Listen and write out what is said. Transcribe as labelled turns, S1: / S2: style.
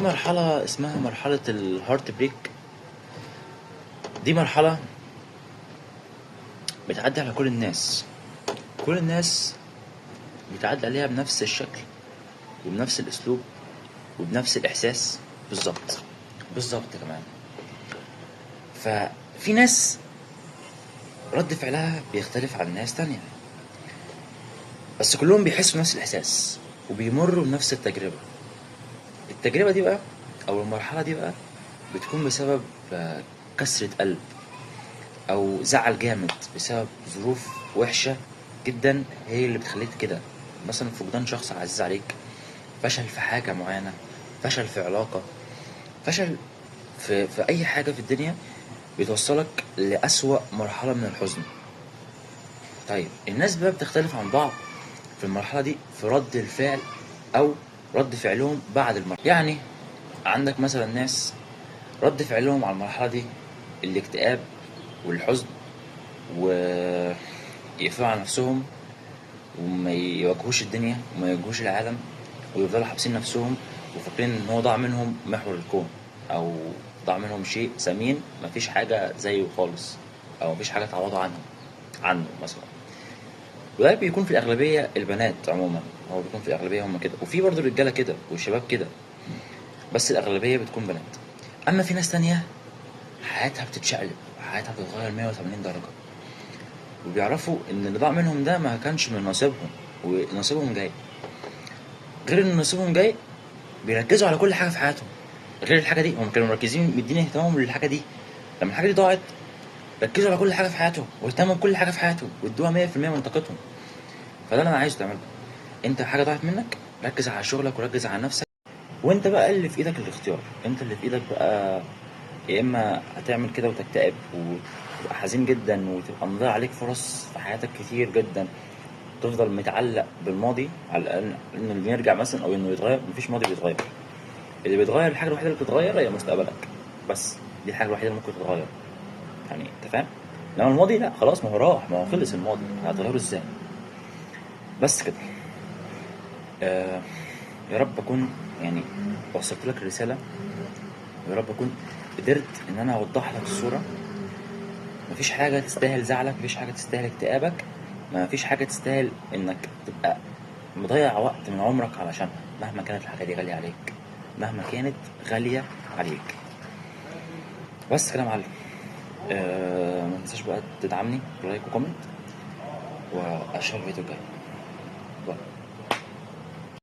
S1: مرحلة اسمها مرحلة الهارت بريك. دي مرحلة بتعدي على كل الناس. كل الناس بتعدي عليها بنفس الشكل وبنفس الاسلوب وبنفس الاحساس بالظبط كمان. ففي ناس رد فعلها بيختلف عن ناس تانية، بس كلهم بيحسوا نفس الاحساس وبيمروا بنفس التجربة دي بقى او المرحلة دي بقى بتكون بسبب كسرة قلب او زعل جامد بسبب ظروف وحشة جدا هي اللي بتخليك كده. مثلا فقدان شخص عزيز عليك، فشل في حاجة معينة، فشل في علاقة، فشل في اي حاجة في الدنيا بتوصلك لأسوأ مرحلة من الحزن. طيب الناس بقى بتختلف عن بعض في المرحلة دي في رد الفعل او رد فعلهم بعد المرحلة. يعني عندك مثلا ناس رد فعلهم على المرحلة دي الاكتئاب والحزن، ويقفلوا على نفسهم وما يواجهوش الدنيا وما يواجهوش العالم، ويفضلوا حابسين نفسهم وفاكرين ان هو ضاع منهم محور الكون، او ضاع منهم شيء ثمين مفيش حاجة زيه خالص، او مفيش حاجة تعوضه عنه مثلا. وده بيكون في الأغلبية البنات عموما، هو بيكون في الأغلبية هم كده، وفي برضه الرجالة كده والشباب كده، بس الأغلبية بتكون بنات. أما في ناس تانية حياتها بتتشقلب، حياتها بتتغير 180 درجة، وبيعرفوا ان اللي ضاع منهم ده ما كانش من نصيبهم ونصيبهم جاي. غير ان نصيبهم جاي بيركزوا على كل حاجة في حياتهم. غير الحاجة دي هم كانوا مركزين مدين اهتمامهم للحاجة دي، لما الحاجة دي ضاعت ركزوا على كل حاجة في حياتهم واهتموا بكل حاجة في حياتهم وادوها 100% من طاقتهم. فده اللي انا عايزه تعمله. انت حاجة ضاعت منك ركز على شغلك وركز على نفسك، وانت بقى اللي في ايدك الاختيار. انت اللي في ايدك بقى، يا اما هتعمل كده وتكتئب وتبقى حزين جدا وتبقى مضيع عليك فرص في حياتك كتير جدا، تفضل متعلق بالماضي على انه يرجع مثلا او انه يتغير. مفيش ماضي بيتغير، اللي بيتغير الحاجه الوحيده اللي بتتغير هي مستقبلك بس. دي الحاجه الوحيده اللي ممكن تتغير، يعني انت فاهم. انما الماضي لا، خلاص ما هو راح، ما هو خلص الماضي، هتغيره ازاي؟ بس كده. آه يا رب اكون يعني وصلت لك الرساله، ويا رب اكون قدرت ان انا اوضح لك الصوره. مفيش حاجه تستاهل زعلك، مفيش حاجه تستاهل اكتئابك، مفيش حاجه تستاهل انك تبقى مضيع وقت من عمرك علشانها، مهما كانت الحاجه دي غاليه عليك، مهما كانت غاليه عليك. بس كده يا معلم. ما تنساش بقى تدعمني بلايك وكومنت، واشوفك الفيديو الجاي.